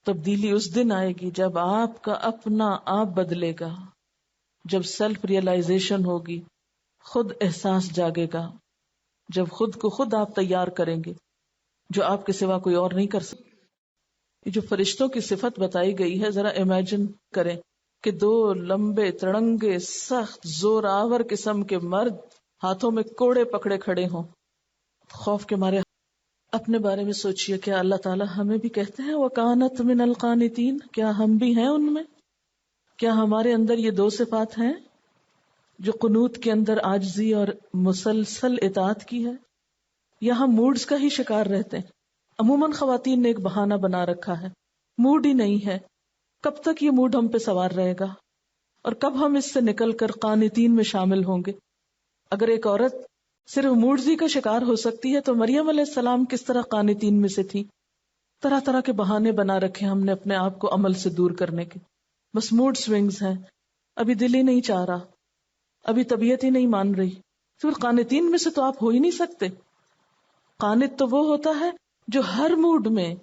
تبدیلی اس دن آئے گی جب آپ کا اپنا آپ بدلے گا، جب سیلف ریئلائزیشن ہوگی، خود احساس جاگے گا، جب خود کو خود آپ تیار کریں گے جو آپ کے سوا کوئی اور نہیں کر سکتا. یہ جو فرشتوں کی صفت بتائی گئی ہے، ذرا امیجن کریں کہ 2 لمبے تڑنگے سخت زور آور قسم کے مرد ہاتھوں میں کوڑے پکڑے کھڑے ہوں، خوف کے مارے. اپنے بارے میں سوچئے، کیا اللہ تعالیٰ ہمیں بھی کہتے ہیں وَكَانَتْ مِنَ الْقَانِتِينَ؟ کیا ہم بھی ہیں ان میں؟ کیا ہمارے اندر یہ 2 صفات ہیں جو قنوت کے اندر عاجزی اور مسلسل اطاعت کی ہے، یا ہم موڈز کا ہی شکار رہتے ہیں؟ عموماً خواتین نے ایک بہانہ بنا رکھا ہے، موڈ ہی نہیں ہے. کب تک یہ موڈ ہم پہ سوار رہے گا اور کب ہم اس سے نکل کر قانتین میں شامل ہوں گے؟ اگر ایک عورت صرف موڈزی کا شکار ہو سکتی ہے تو مریم علیہ السلام کس طرح قانتین میں سے تھی؟ طرح طرح کے بہانے بنا رکھے ہم نے اپنے آپ کو عمل سے دور کرنے کے. بس موڈ سوئنگز ہیں، ابھی دل ہی نہیں چاہ رہا، ابھی طبیعت ہی نہیں مان رہی. پھر قانتین میں سے تو آپ ہو ہی نہیں سکتے. قانت تو وہ ہوتا ہے جو ہر موڈ میں،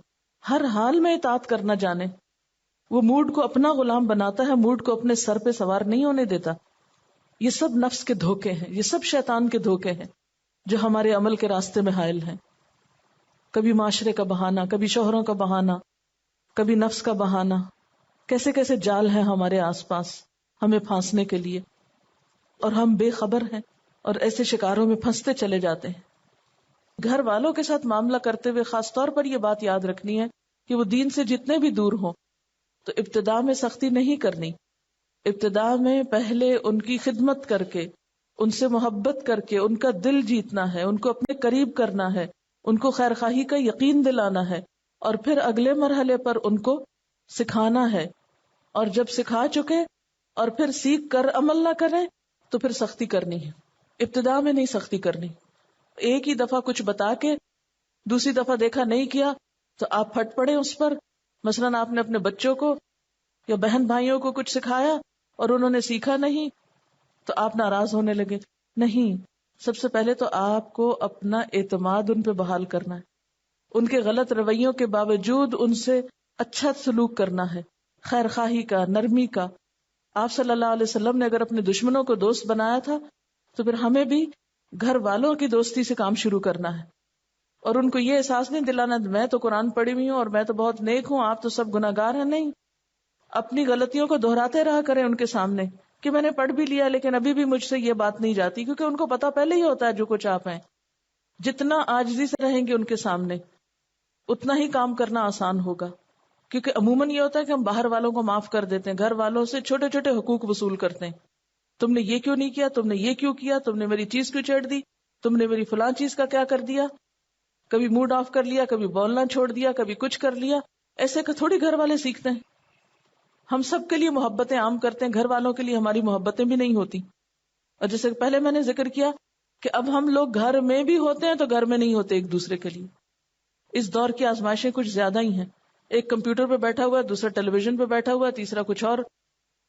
ہر حال میں اطاعت کرنا جانے. وہ موڈ کو اپنا غلام بناتا ہے، موڈ کو اپنے سر پہ سوار نہیں ہونے دیتا. یہ سب نفس کے دھوکے ہیں، یہ سب شیطان کے دھوکے ہیں جو ہمارے عمل کے راستے میں حائل ہیں. کبھی معاشرے کا بہانہ، کبھی شوہروں کا بہانہ، کبھی نفس کا بہانہ. کیسے کیسے جال ہیں ہمارے آس پاس ہمیں پھانسنے کے لیے، اور ہم بے خبر ہیں اور ایسے شکاروں میں پھنستے چلے جاتے ہیں. گھر والوں کے ساتھ معاملہ کرتے ہوئے خاص طور پر یہ بات یاد رکھنی ہے کہ وہ دین سے جتنے بھی دور ہوں تو ابتدا میں سختی نہیں کرنی. ابتدا میں پہلے ان کی خدمت کر کے، ان سے محبت کر کے ان کا دل جیتنا ہے، ان کو اپنے قریب کرنا ہے، ان کو خیر خواہی کا یقین دلانا ہے، اور پھر اگلے مرحلے پر ان کو سکھانا ہے. اور جب سکھا چکے اور پھر سیکھ کر عمل نہ کریں تو پھر سختی کرنی ہے. ابتدا میں نہیں سختی کرنی. ایک ہی دفعہ کچھ بتا کے دوسری دفعہ دیکھا نہیں کیا تو آپ پھٹ پڑے اس پر. مثلاً آپ نے اپنے بچوں کو یا بہن بھائیوں کو کچھ سکھایا اور انہوں نے سیکھا نہیں تو آپ ناراض ہونے لگے. نہیں، سب سے پہلے تو آپ کو اپنا اعتماد ان پہ بحال کرنا ہے. ان کے غلط رویوں کے باوجود ان سے اچھا سلوک کرنا ہے، خیر خواہی کا، نرمی کا. آپ صلی اللہ علیہ وسلم نے اگر اپنے دشمنوں کو دوست بنایا تھا تو پھر ہمیں بھی گھر والوں کی دوستی سے کام شروع کرنا ہے، اور ان کو یہ احساس نہیں دلانا میں تو قرآن پڑھی ہوئی ہوں اور میں تو بہت نیک ہوں، آپ تو سب گناہگار ہیں. نہیں، اپنی غلطیوں کو دہراتے رہا کریں ان کے سامنے کہ میں نے پڑھ بھی لیا لیکن ابھی بھی مجھ سے یہ بات نہیں جاتی، کیونکہ ان کو پتا پہلے ہی ہوتا ہے جو کچھ آپ ہیں. جتنا عاجزی سے رہیں گے ان کے سامنے اتنا ہی کام کرنا آسان ہوگا. کیونکہ عموماً یہ ہوتا ہے کہ ہم باہر والوں کو معاف کر دیتے ہیں، گھر والوں سے چھوٹے چھوٹے حقوق وصول کرتے ہیں. تم نے یہ کیوں نہیں کیا، تم نے یہ کیوں کیا، تم نے میری چیز کیوں چھیڑ دی، تم نے میری فلاں چیز کا کیا کر دیا. کبھی موڈ آف کر لیا، کبھی بولنا چھوڑ دیا، کبھی کچھ کر لیا. ایسے کہ تھوڑی گھر والے سیکھتے ہیں. ہم سب کے لیے محبتیں عام کرتے ہیں، گھر والوں کے لیے ہماری محبتیں بھی نہیں ہوتی. اور جیسے پہلے میں نے ذکر کیا کہ اب ہم لوگ گھر میں بھی ہوتے ہیں تو گھر میں نہیں ہوتے ایک دوسرے کے لیے. اس دور کی آزمائشیں کچھ زیادہ ہی ہیں. ایک کمپیوٹر پہ بیٹھا ہوا ہے، دوسرا ٹیلی ویژن پہ بیٹھا ہوا ہے، تیسرا کچھ اور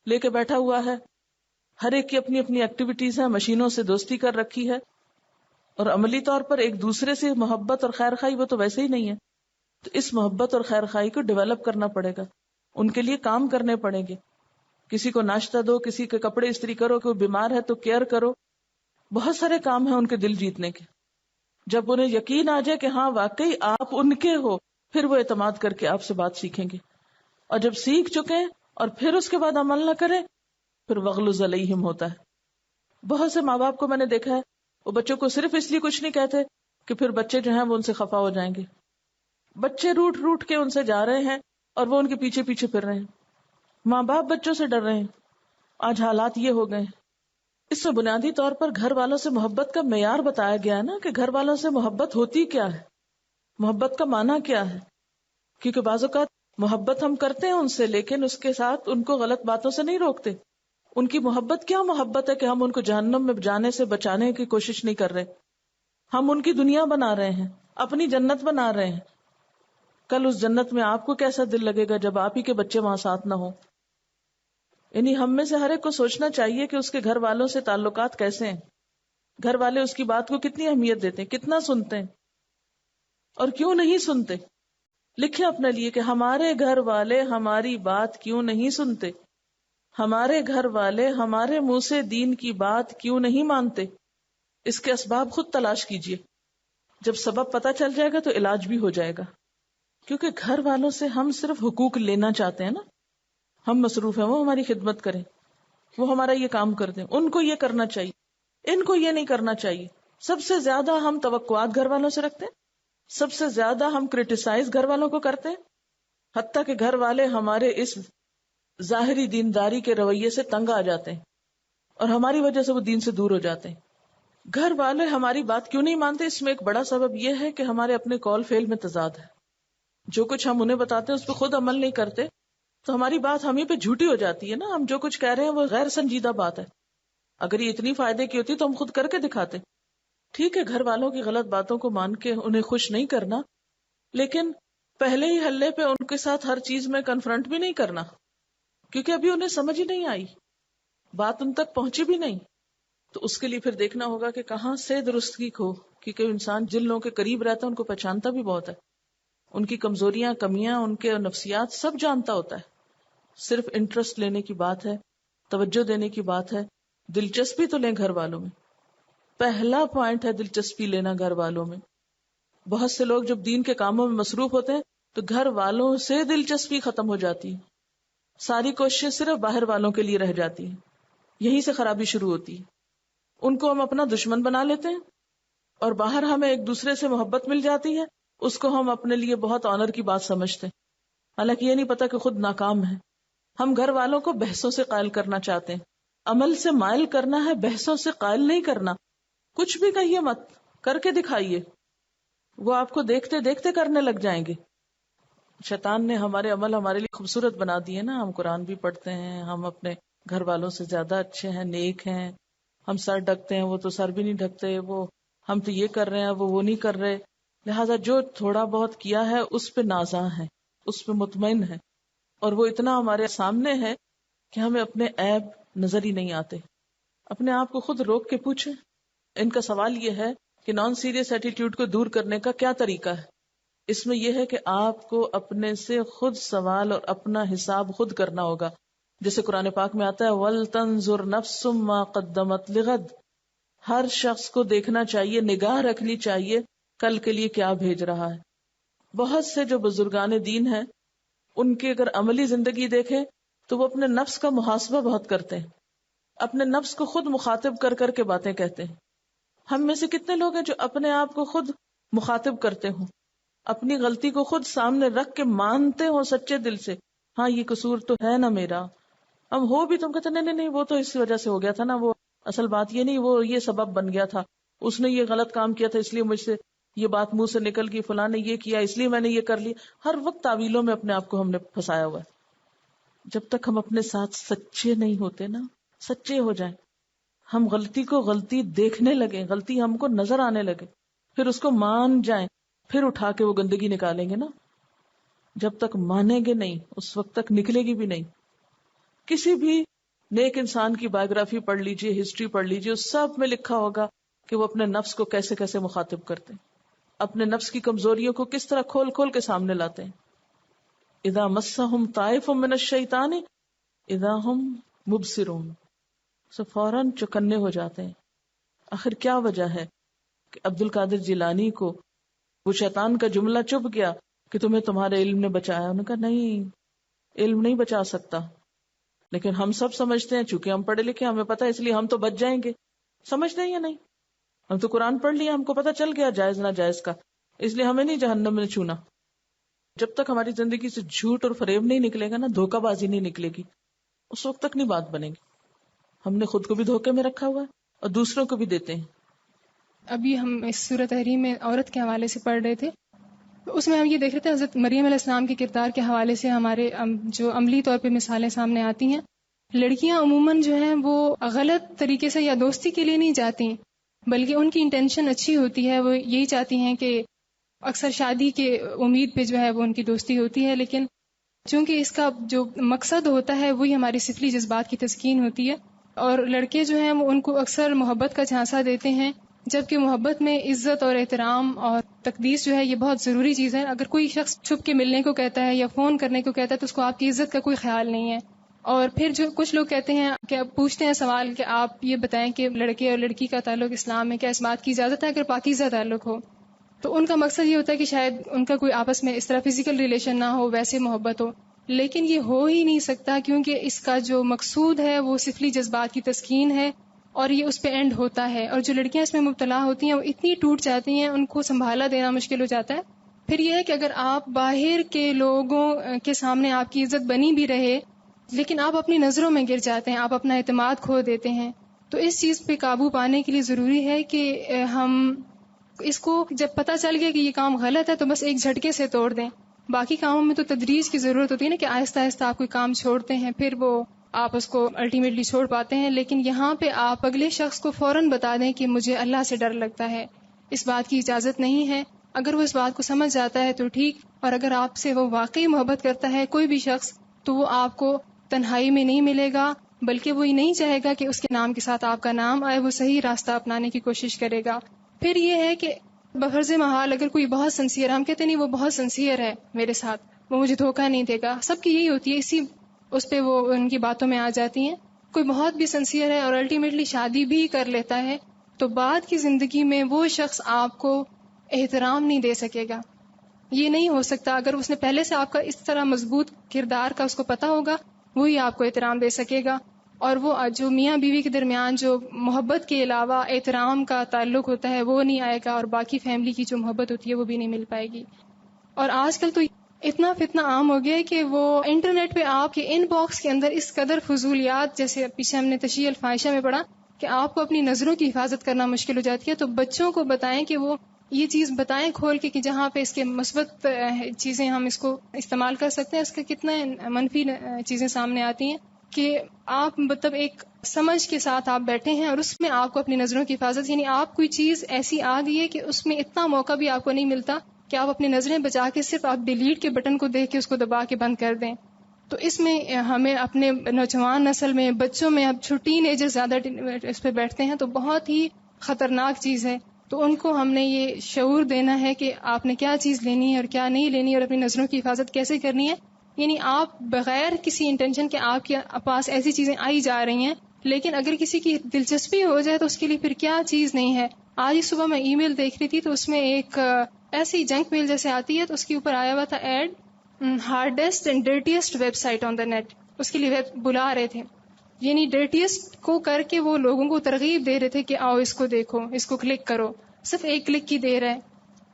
لے کے بیٹھا ہوا ہے. ہر ایک کی اپنی اپنی ایکٹیویٹیز ہیں، مشینوں سے دوستی کر رکھی ہے، اور عملی طور پر ایک دوسرے سے محبت اور خیر خواہی وہ تو ویسے ہی نہیں ہے. تو اس محبت اور خیر خواہی کو ڈیولپ کرنا پڑے گا، ان کے لیے کام کرنے پڑیں گے. کسی کو ناشتہ دو، کسی کے کپڑے استری کرو، کوئی بیمار ہے تو کیئر کرو. بہت سارے کام ہیں ان کے دل جیتنے کے. جب انہیں یقین آ جائے کہ ہاں واقعی آپ ان کے ہو، پھر وہ اعتماد کر کے آپ سے بات سیکھیں گے. اور جب سیکھ چکے اور پھر اس کے بعد عمل نہ کریں، پھر وغلظ علیہم ہوتا ہے. بہت سے ماں باپ کو میں نے دیکھا ہے، وہ بچوں کو صرف اس لیے کچھ نہیں کہتے کہ پھر بچے جو ہیں وہ ان سے خفا ہو جائیں گے. بچے روٹ روٹ کے ان سے جا رہے ہیں اور وہ ان کے پیچھے پیچھے پھر رہے ہیں. ماں باپ بچوں سے ڈر رہے ہیں. آج حالات یہ ہو گئے. اس میں بنیادی طور پر گھر والوں سے محبت کا معیار بتایا گیا ہے نا، کہ گھر والوں سے محبت ہوتی کیا ہے، محبت کا معنی کیا ہے. کیونکہ بعض اوقات محبت ہم کرتے ہیں ان سے، لیکن اس کے ساتھ ان کو غلط باتوں سے نہیں روکتے. ان کی محبت کیا محبت ہے کہ ہم ان کو جہنم میں جانے سے بچانے کی کوشش نہیں کر رہے. ہم ان کی دنیا بنا رہے ہیں، اپنی جنت بنا رہے ہیں. کل اس جنت میں آپ کو کیسا دل لگے گا جب آپ ہی کے بچے وہاں ساتھ نہ ہوں. یعنی ہم میں سے ہر ایک کو سوچنا چاہیے کہ اس کے گھر والوں سے تعلقات کیسے ہیں، گھر والے اس کی بات کو کتنی اہمیت دیتے ہیں، کتنا سنتے ہیں اور کیوں نہیں سنتے. لکھیں اپنے لیے کہ ہمارے گھر والے ہماری بات کیوں نہیں سنتے، ہمارے گھر والے ہمارے منہ سے دین کی بات کیوں نہیں مانتے. اس کے اسباب خود تلاش کیجئے. جب سبب پتہ چل جائے گا تو علاج بھی ہو جائے گا. کیونکہ گھر والوں سے ہم صرف حقوق لینا چاہتے ہیں نا، ہم مصروف ہیں وہ ہماری خدمت کریں، وہ ہمارا یہ کام کر دیں، ان کو یہ کرنا چاہیے، ان کو یہ نہیں کرنا چاہیے. سب سے زیادہ ہم توقعات گھر والوں سے رکھتے ہیں، سب سے زیادہ ہم کرٹیسائز گھر والوں کو کرتے ہیں، حتیٰ کہ گھر والے ہمارے اس ظاہری دینداری کے رویے سے تنگ آ جاتے ہیں اور ہماری وجہ سے وہ دین سے دور ہو جاتے ہیں. گھر والے ہماری بات کیوں نہیں مانتے؟ اس میں ایک بڑا سبب یہ ہے کہ ہمارے اپنے قول فعل میں تضاد ہے. جو کچھ ہم انہیں بتاتے ہیں اس پہ خود عمل نہیں کرتے تو ہماری بات ہمیں پہ جھوٹی ہو جاتی ہے نا. ہم جو کچھ کہہ رہے ہیں وہ غیر سنجیدہ بات ہے. اگر یہ اتنی فائدے کی ہوتی تو ہم خود کر کے دکھاتے. ٹھیک ہے، گھر والوں کی غلط باتوں کو مان کے انہیں خوش نہیں کرنا، لیکن پہلے ہی ہلے پہ ان کے ساتھ ہر چیز میں کنفرنٹ بھی نہیں کرنا، کیونکہ ابھی انہیں سمجھ ہی نہیں آئی، بات ان تک پہنچی بھی نہیں. تو اس کے لیے پھر دیکھنا ہوگا کہ کہاں سے درستگی کھو، کیونکہ انسان جن لوگوں کے قریب رہتا ہے ان کو پہچانتا بھی بہت ہے، ان کی کمزوریاں، کمیاں، ان کے نفسیات سب جانتا ہوتا ہے. صرف انٹرسٹ لینے کی بات ہے، توجہ دینے کی بات ہے. دلچسپی تو لیں گھر والوں میں. پہلا پوائنٹ ہے دلچسپی لینا گھر والوں میں. بہت سے لوگ جب دین کے کاموں میں مصروف ہوتے ہیں تو گھر والوں سے دلچسپی ختم ہو جاتی ہے. ساری کوششیں صرف باہر والوں کے لیے رہ جاتی ہیں. یہیں سے خرابی شروع ہوتی ہے. ان کو ہم اپنا دشمن بنا لیتے ہیں اور باہر ہمیں ایک دوسرے سے محبت مل جاتی ہے، اس کو ہم اپنے لیے بہت آنر کی بات سمجھتے ہیں، حالانکہ یہ نہیں پتا کہ خود ناکام ہے. ہم گھر والوں کو بحثوں سے قائل کرنا چاہتے ہیں. عمل سے مائل کرنا ہے، بحثوں سے قائل نہیں کرنا. کچھ بھی کہیے مت، کر کے دکھائیے. وہ آپ کو دیکھتے دیکھتے کرنے لگ جائیں گے. شیطان نے ہمارے عمل ہمارے لیے خوبصورت بنا دیے نا. ہم قرآن بھی پڑھتے ہیں، ہم اپنے گھر والوں سے زیادہ اچھے ہیں، نیک ہیں. ہم سر ڈھکتے ہیں، وہ تو سر بھی نہیں ڈھکتے. وہ ہم تو یہ کر رہے ہیں، وہ نہیں کر رہے. لہٰذا جو تھوڑا بہت کیا ہے اس پہ نازاں ہے، اس پہ مطمئن ہے، اور وہ اتنا ہمارے سامنے ہے کہ ہمیں اپنے عیب نظر ہی نہیں آتے. اپنے آپ کو خود روک کے پوچھیں. ان کا سوال یہ ہے کہ نان سیریس ایٹیٹیوڈ کو دور کرنے کا کیا طریقہ ہے. اس میں یہ ہے کہ آپ کو اپنے سے خود سوال اور اپنا حساب خود کرنا ہوگا. جیسے قرآن پاک میں آتا ہے وَلْتَنْظُرْ نَفْسٌ مَا قَدَّمَتْ لِغَدٍ. ہر شخص کو دیکھنا چاہیے، نگاہ رکھنی چاہیے کل کے لیے کیا بھیج رہا ہے. بہت سے جو بزرگان دین ہیں ان کی اگر عملی زندگی دیکھیں تو وہ اپنے نفس کا محاسبہ بہت کرتے ہیں، اپنے نفس کو خود مخاطب کر کر کے باتیں کہتے ہیں. ہم میں سے کتنے لوگ ہیں جو اپنے آپ کو خود مخاطب کرتے ہوں، اپنی غلطی کو خود سامنے رکھ کے مانتے ہوں سچے دل سے، ہاں یہ قصور تو ہے نا میرا. ہم ہو بھی تم کہتے نہیں وہ تو اس وجہ سے ہو گیا تھا نا، وہ اصل بات یہ نہیں، وہ یہ سبب بن گیا تھا، اس نے یہ غلط کام کیا تھا اس لیے مجھ سے یہ بات منہ سے نکل گئی، فلاں نے یہ کیا اس لیے میں نے یہ کر لی. ہر وقت تعویلوں میں اپنے آپ کو ہم نے پھنسایا ہوا ہے. جب تک ہم اپنے ساتھ سچے نہیں ہوتے نا، سچے ہو جائیں، ہم غلطی کو غلطی دیکھنے لگیں، غلطی ہم کو نظر آنے لگے، پھر اس کو مان جائیں، پھر اٹھا کے وہ گندگی نکالیں گے نا. جب تک مانیں گے نہیں اس وقت تک نکلے گی بھی نہیں. کسی بھی نیک انسان کی بایوگرافی پڑھ لیجئے، ہسٹری پڑھ لیجئے، اس سب میں لکھا ہوگا کہ وہ اپنے نفس کو کیسے کیسے مخاطب کرتے ہیں، اپنے نفس کی کمزوریوں کو کس طرح کھول کھول کے سامنے لاتے ہیں. اذا مسہم طائف من الشیطان اذا ہم مبصرون، فوراً چکنے ہو جاتے ہیں. آخر کیا وجہ ہے کہ عبد القادر جیلانی کو وہ شیطان کا جملہ چبھ گیا کہ تمہیں تمہارے علم نے بچایا؟ انہوں نے کہا نہیں، علم نہیں بچا سکتا. لیکن ہم سب سمجھتے ہیں چونکہ ہم پڑھے لکھے ہمیں پتہ ہے اس لیے ہم تو بچ جائیں گے. سمجھتے ہیں یا نہیں؟ ہم تو قرآن پڑھ لیا، ہم کو پتہ چل گیا جائز ناجائز کا، اس لیے ہمیں نہیں جہنم میں چھونا. جب تک ہماری زندگی سے جھوٹ اور فریب نہیں نکلے گا نا، دھوکہ بازی نہیں نکلے گی، اس وقت تک نہیں بات بنے گی. ہم نے خود کو بھی دھوکے میں رکھا ہوا ہے اور دوسروں کو بھی دیتے ہیں. ابھی ہم اس سورۃ تحریم میں عورت کے حوالے سے پڑھ رہے تھے، تو اس میں ہم یہ دیکھ رہے تھے حضرت مریم علیہ السلام کے کردار کے حوالے سے ہمارے جو عملی طور پہ مثالیں سامنے آتی ہیں. لڑکیاں عموماً جو ہیں وہ غلط طریقے سے یا دوستی کے لیے نہیں جاتی، بلکہ ان کی انٹینشن اچھی ہوتی ہے، وہ یہی چاہتی ہیں کہ اکثر شادی کے امید پہ جو ہے وہ ان کی دوستی ہوتی ہے. لیکن چونکہ اس کا جو مقصد ہوتا ہے وہی ہماری سفلی جذبات کی تسکین ہوتی ہے، اور لڑکے جو ہیں وہ ان کو اکثر محبت کا جھانسا دیتے ہیں، جبکہ محبت میں عزت اور احترام اور تقدیس جو ہے یہ بہت ضروری چیز ہے. اگر کوئی شخص چھپ کے ملنے کو کہتا ہے یا فون کرنے کو کہتا ہے تو اس کو آپ کی عزت کا کوئی خیال نہیں ہے. اور پھر جو کچھ لوگ کہتے ہیں کہ پوچھتے ہیں سوال کہ آپ یہ بتائیں کہ لڑکے اور لڑکی کا تعلق اسلام میں کیا اس بات کی اجازت ہے اگر پاکیزہ تعلق ہو؟ تو ان کا مقصد یہ ہوتا ہے کہ شاید ان کا کوئی آپس میں اس طرح فزیکل ریلیشن نہ ہو، ویسے محبت ہو. لیکن یہ ہو ہی نہیں سکتا، کیونکہ اس کا جو مقصود ہے وہ سفلی جذبات کی تسکین ہے، اور یہ اس پہ اینڈ ہوتا ہے. اور جو لڑکیاں اس میں مبتلا ہوتی ہیں وہ اتنی ٹوٹ جاتی ہیں، ان کو سنبھالا دینا مشکل ہو جاتا ہے. پھر یہ ہے کہ اگر آپ باہر کے لوگوں کے سامنے آپ کی عزت بنی بھی رہے لیکن آپ اپنی نظروں میں گر جاتے ہیں، آپ اپنا اعتماد کھو دیتے ہیں. تو اس چیز پہ قابو پانے کے لیے ضروری ہے کہ ہم اس کو جب پتہ چل گیا کہ یہ کام غلط ہے تو بس ایک جھٹکے سے توڑ دیں. باقی کاموں میں تو تدریج کی ضرورت ہوتی ہے نا، کہ آہستہ آہستہ آپ کوئی کام چھوڑتے ہیں، پھر وہ آپ اس کو الٹیمیٹلی چھوڑ پاتے ہیں. لیکن یہاں پہ آپ اگلے شخص کو فوراً بتا دیں کہ مجھے اللہ سے ڈر لگتا ہے، اس بات کی اجازت نہیں ہے. اگر وہ اس بات کو سمجھ جاتا ہے تو ٹھیک، اور اگر آپ سے وہ واقعی محبت کرتا ہے کوئی بھی شخص تو وہ آپ کو تنہائی میں نہیں ملے گا، بلکہ وہ یہ نہیں چاہے گا کہ اس کے نام کے ساتھ آپ کا نام آئے، وہ صحیح راستہ اپنانے کی کوشش کرے گا. پھر یہ ہے کہ بفرض محال اگر کوئی بہت سنسیئر، ہم کہتے نہیں وہ بہت سنسیئر ہے میرے ساتھ، وہ مجھے دھوکہ نہیں دے گا، سب کی یہی ہوتی ہے، اسی اس پہ وہ ان کی باتوں میں آ جاتی ہیں. کوئی بہت بھی سنسیئر ہے اور الٹیمیٹلی شادی بھی کر لیتا ہے تو بعد کی زندگی میں وہ شخص آپ کو احترام نہیں دے سکے گا. یہ نہیں ہو سکتا. اگر اس نے پہلے سے آپ کا اس طرح مضبوط کردار کا اس کو پتا ہوگا وہی آپ کو احترام دے سکے گا. اور وہ جو میاں بیوی کے درمیان جو محبت کے علاوہ احترام کا تعلق ہوتا ہے وہ نہیں آئے گا، اور باقی فیملی کی جو محبت ہوتی ہے وہ بھی نہیں مل پائے گی. اور آج کل تو اتنا فتنہ عام ہو گیا ہے کہ وہ انٹرنیٹ پہ آپ کے ان باکس کے اندر اس قدر فضولیات، جیسے پیچھے ہم نے تشیع الفاحشہ میں پڑھا کہ آپ کو اپنی نظروں کی حفاظت کرنا مشکل ہو جاتی ہے. تو بچوں کو بتائیں کہ وہ یہ چیز بتائیں کھول کے کہ جہاں پہ اس کے مثبت چیزیں ہم اس کو استعمال کر سکتے ہیں، اس کے کتنے منفی چیزیں سامنے آتی ہیں. کہ آپ مطلب ایک سمجھ کے ساتھ آپ بیٹھے ہیں اور اس میں آپ کو اپنی نظروں کی حفاظت، یعنی آپ کوئی چیز ایسی آ گئی ہے کہ اس میں اتنا موقع بھی آپ کو نہیں ملتا کہ آپ اپنی نظریں بچا کے صرف آپ ڈیلیٹ کے بٹن کو دیکھ کے اس کو دبا کے بند کر دیں. تو اس میں ہمیں اپنے نوجوان نسل میں، بچوں میں، اب جو ٹین ایجر زیادہ اس پہ بیٹھتے ہیں تو بہت ہی خطرناک چیز ہے. تو ان کو ہم نے یہ شعور دینا ہے کہ آپ نے کیا چیز لینی ہے اور کیا نہیں لینی، اور اپنی نظروں کی حفاظت کیسے کرنی ہے. یعنی آپ بغیر کسی انٹینشن کے آپ کے پاس ایسی چیزیں آئی جا رہی ہیں، لیکن اگر کسی کی دلچسپی ہو جائے تو اس کے لیے پھر کیا چیز نہیں ہے. آج ہی صبح میں ای میل دیکھ رہی تھی تو اس میں ایک ایسی جنک میل جیسے آتی ہے تو اس کے اوپر آیا ہوا تھا and hardest and dirtiest website on the net. اس کے لیے بلا رہے تھے، یعنی ڈرٹیسٹ کو کر کے وہ لوگوں کو ترغیب دے رہے تھے کہ آؤ اس کو دیکھو، اس کو کلک کرو. صرف ایک کلک کی دیر ہے.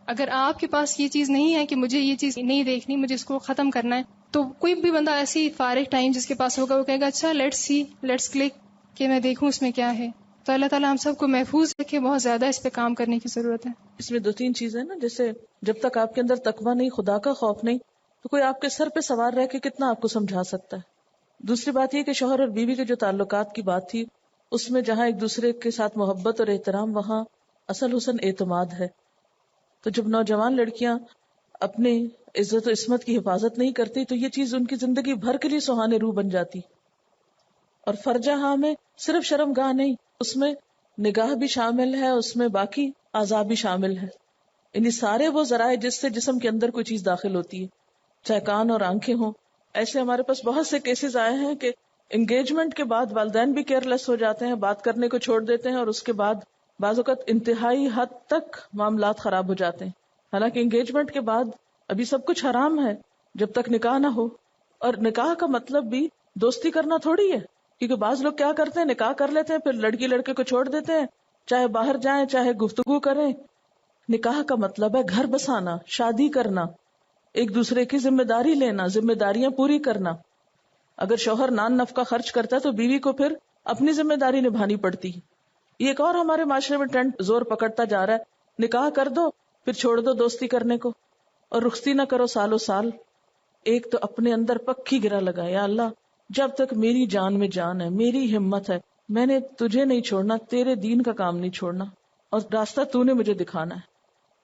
اگر آپ کے پاس یہ چیز نہیں ہے کہ مجھے یہ چیز نہیں دیکھنی، مجھے اس کو ختم کرنا ہے، تو کوئی بھی بندہ ایسی فارغ ٹائم جس کے پاس ہوگا وہ کہے گا اچھا لیٹس کلک کہ میں دیکھوں اس میں کیا ہے. تو اللہ تعالیٰ ہم سب کو محفوظ رکھے. بہت زیادہ اس پہ کام کرنے کی ضرورت ہے. اس میں 2-3 چیزیں نا، جیسے جب تک آپ کے اندر تقویٰ نہیں، خدا کا خوف نہیں، تو کوئی آپ کے سر پہ سوار رہ کے کتنا آپ کو سمجھا سکتا ہے. دوسری بات یہ کہ شوہر اور بیوی کے جو تعلقات کی بات تھی، اس میں جہاں ایک دوسرے کے ساتھ محبت اور احترام، وہاں اصل حسن اعتماد ہے. تو جب نوجوان لڑکیاں اپنی عزت و عصمت کی حفاظت نہیں کرتی تو یہ چیز ان کی زندگی بھر کے لیے سہانے روح بن جاتی. اور فرجہ ہاں میں صرف شرم گاہ نہیں، اس میں نگاہ بھی شامل ہے، اس میں باقی اعضاء بھی شامل ہے. یعنی سارے وہ ذرائع جس سے جسم کے اندر کوئی چیز داخل ہوتی ہے، چاہے کان اور آنکھیں ہوں. ایسے ہمارے پاس بہت سے کیسز آئے ہیں کہ انگیجمنٹ کے بعد والدین بھی کیئر لیس ہو جاتے ہیں، بات کرنے کو چھوڑ دیتے ہیں، اور اس کے بعد بعض اوقات انتہائی حد تک معاملات خراب ہو جاتے ہیں. حالانکہ انگیجمنٹ کے بعد ابھی سب کچھ حرام ہے جب تک نکاح نہ ہو. اور نکاح کا مطلب بھی دوستی کرنا تھوڑی ہے، کیونکہ بعض لوگ کیا کرتے ہیں، نکاح کر لیتے ہیں، پھر لڑکی لڑکے کو چھوڑ دیتے ہیں، چاہے باہر جائیں چاہے گفتگو کریں. نکاح کا مطلب ہے گھر بسانا، شادی کرنا، ایک دوسرے کی ذمہ داری لینا، ذمہ داریاں پوری کرنا. اگر شوہر نان نفقہ خرچ کرتا ہے تو بیوی کو پھر اپنی ذمہ داری نبھانی پڑتی ہے. یہ ایک اور ہمارے معاشرے میں ٹرینڈ زور پکڑتا جا رہا ہے، نکاح کر دو پھر چھوڑ دو دوستی کرنے کو، اور رخصتی نہ کرو سالوں سال. ایک تو اپنے اندر پکی گرہ لگا، یا اللہ جب تک میری جان میں جان ہے، میری ہمت ہے، میں نے تجھے نہیں چھوڑنا، تیرے دین کا کام نہیں چھوڑنا، اور راستہ تو نے مجھے دکھانا ہے،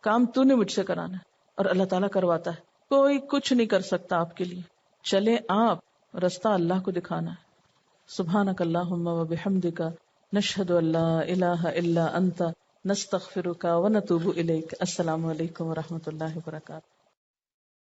کام تو نے مجھ سے کرانا ہے. اور اللہ تعالیٰ کرواتا ہے، کوئی کچھ نہیں کر سکتا آپ کے لیے. چلے آپ، رستہ اللہ کو دکھانا ہے. سبحانک اللہم و بحمدک، نشہد ان لا الہ الا انت، نستغفرک و نتوب الیک. السلام علیکم و رحمۃ اللہ وبرکاتہ.